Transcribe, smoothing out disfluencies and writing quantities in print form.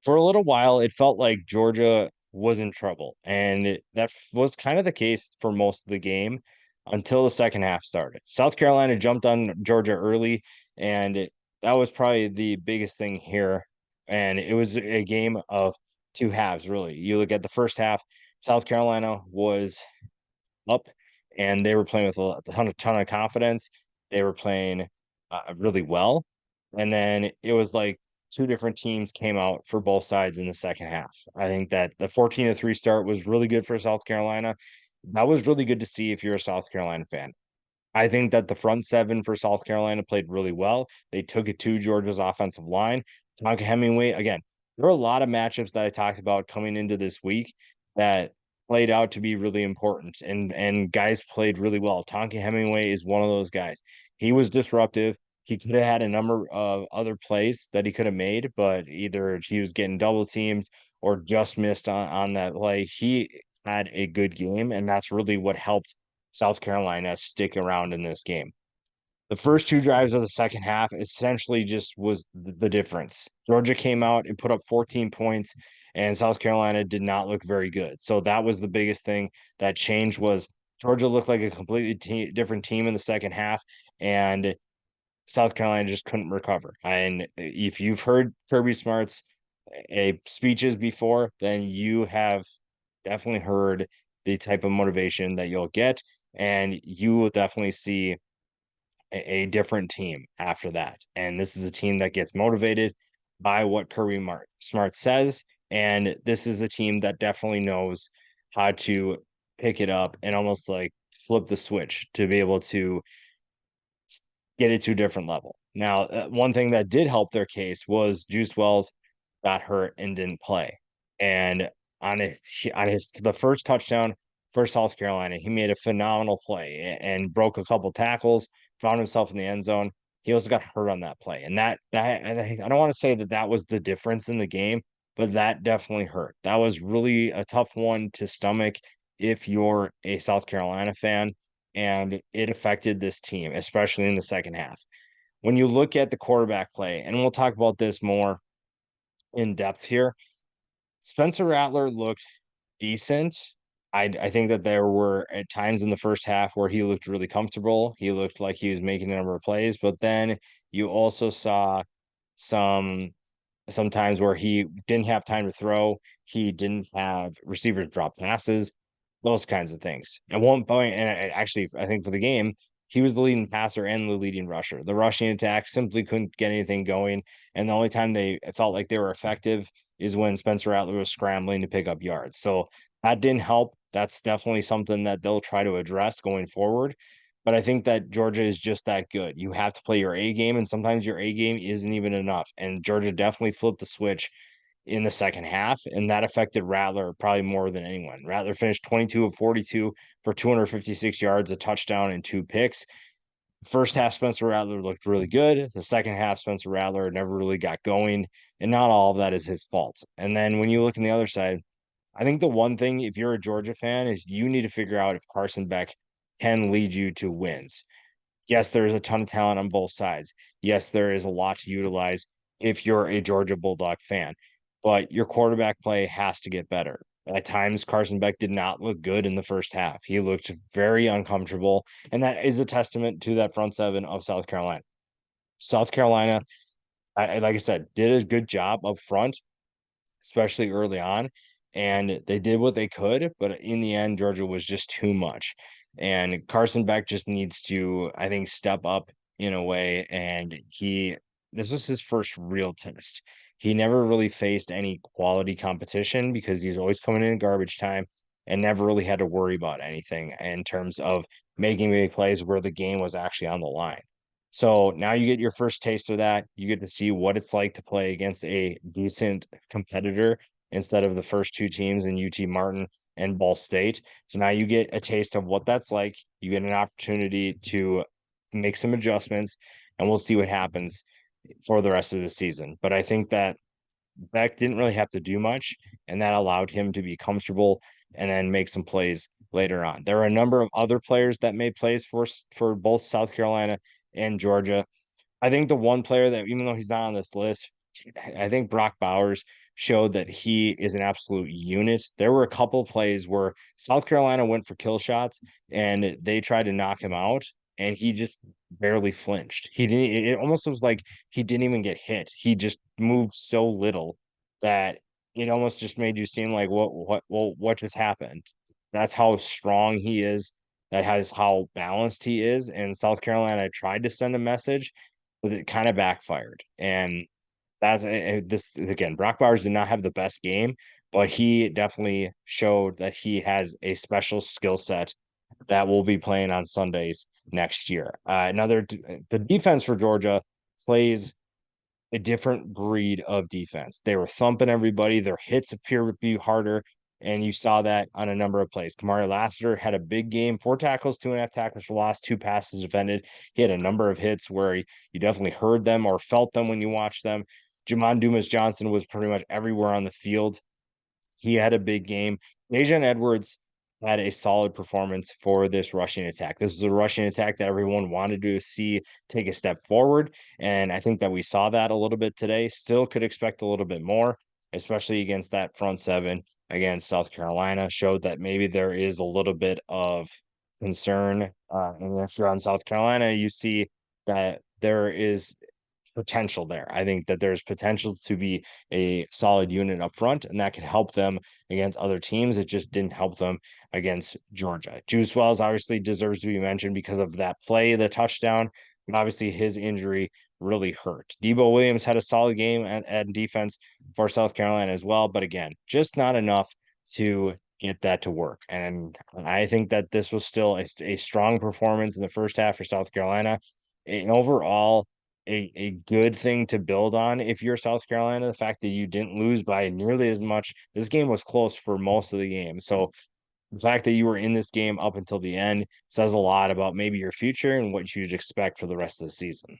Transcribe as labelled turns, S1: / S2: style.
S1: For a little while, it felt like Georgia was in trouble, and was kind of the case for most of the game until the second half started. South Carolina jumped on Georgia early, and that was probably the biggest thing here. And it was a game of two halves, really. You look at the first half, South Carolina was up, and they were playing with a ton of confidence. They were playing really well, and then it was like two different teams came out for both sides in the second half. I think that the 14-3 start was really good for South Carolina. That was really good to see if you're a South Carolina fan. I think that the front seven for South Carolina played really well. They took it to Georgia's offensive line. Tonka Hemingway, again, there were a lot of matchups that I talked about coming into this week that played out to be really important, and guys played really well. Tonka Hemingway is one of those guys. He was disruptive. He could have had a number of other plays that he could have made, but either he was getting double teamed or just missed on that play. He had a good game, and that's really what helped South Carolina stick around in this game. The first two drives of the second half essentially just was the difference. Georgia came out and put up 14 points, and South Carolina did not look very good. So that was the biggest thing that changed was Georgia looked like a completely different team in the second half, and South Carolina just couldn't recover. And if you've heard Kirby Smart's speeches before, then you have definitely heard the type of motivation that you'll get, and you will definitely see a different team after that. And this is a team that gets motivated by what Smart says, and this is a team that definitely knows how to pick it up and almost like flip the switch to be able to get it to a different level. Now, one thing that did help their case was Juice Wells got hurt and didn't play. And on his the first touchdown for South Carolina, he made a phenomenal play and broke a couple tackles, found himself in the end zone. He also got hurt on that play, and I don't want to say that that was the difference in the game, but that definitely hurt. That was really a tough one to stomach if you're a South Carolina fan, and it affected this team, especially in the second half. When you look at the quarterback play, and we'll talk about this more in depth here, Spencer Rattler looked decent. I think that there were at times in the first half where he looked really comfortable. He looked like he was making a number of plays, but then you also saw some sometimes where he didn't have time to throw. He didn't have receivers drop passes, those kinds of things. At one point, and actually, I think for the game, he was the leading passer and the leading rusher. The rushing attack simply couldn't get anything going. And the only time they felt like they were effective is when Spencer Rattler was scrambling to pick up yards. So that didn't help. That's definitely something that they'll try to address going forward. But I think that Georgia is just that good. You have to play your A game, and sometimes your A game isn't even enough. And Georgia definitely flipped the switch in the second half, and that affected Rattler probably more than anyone. Rattler finished 22 of 42 for 256 yards, a touchdown, and two picks. First half, Spencer Rattler looked really good. The second half, Spencer Rattler never really got going, and not all of that is his fault. And then when you look on the other side, I think the one thing, if you're a Georgia fan, is you need to figure out if Carson Beck can lead you to wins. Yes, there is a ton of talent on both sides. Yes, there is a lot to utilize if you're a Georgia Bulldog fan, but your quarterback play has to get better. At times, Carson Beck did not look good in the first half. He looked very uncomfortable, and that is a testament to that front seven of South Carolina. South Carolina, like I said, did a good job up front, especially early on, and they did what they could, but in the end, Georgia was just too much. And Carson Beck just needs to, I think, step up in a way. And this was his first real test. He never really faced any quality competition because he's always coming in garbage time and never really had to worry about anything in terms of making big plays where the game was actually on the line. So now you get your first taste of that. You get to see what it's like to play against a decent competitor instead of the first two teams in UT Martin and Ball State. So now you get a taste of what that's like. You get an opportunity to make some adjustments, and we'll see what happens for the rest of the season. But I think that Beck didn't really have to do much, and that allowed him to be comfortable and then make some plays later on. There were a number of other players that made plays for both South Carolina and Georgia. I think the one player that, even though he's not on this list, I think Brock Bowers showed that he is an absolute unit. There were a couple plays where South Carolina went for kill shots and they tried to knock him out, and he just barely flinched. He didn't, it almost was like he didn't even get hit. He just moved so little that it almost just made you seem like what just happened. That's how strong he is. That has how balanced he is. And South Carolina tried to send a message, but it kind of backfired. And that's this again. Brock Bowers did not have the best game, but he definitely showed that he has a special skill set that will be playing on Sundays next year. The defense for Georgia plays a different breed of defense. They were thumping everybody. Their hits appear to be harder, and you saw that on a number of plays. Kamari Lassiter had a big game, 4 tackles, 2.5 tackles for loss, 2 passes defended. He had a number of hits where you definitely heard them or felt them when you watched them. Jamon Dumas Johnson was pretty much everywhere on the field. He had a big game. Dejan Edwards had a solid performance for this rushing attack. This is a rushing attack that everyone wanted to see take a step forward. And I think that we saw that a little bit today. Still could expect a little bit more, especially against that front seven against South Carolina. Showed that maybe there is a little bit of concern. And if you're on South Carolina, you see that there is potential there. I think that there's potential to be a solid unit up front, and that could help them against other teams. It just didn't help them against Georgia. Juice Wells obviously deserves to be mentioned because of that play, the touchdown, but obviously his injury really hurt. Debo Williams had a solid game at defense for South Carolina as well, but again, just not enough to get that to work. And I think that this was still a strong performance in the first half for South Carolina. And overall, a good thing to build on if you're South Carolina. The fact that you didn't lose by nearly as much. This game was close for most of the game. So the fact that you were in this game up until the end says a lot about maybe your future and what you'd expect for the rest of the season.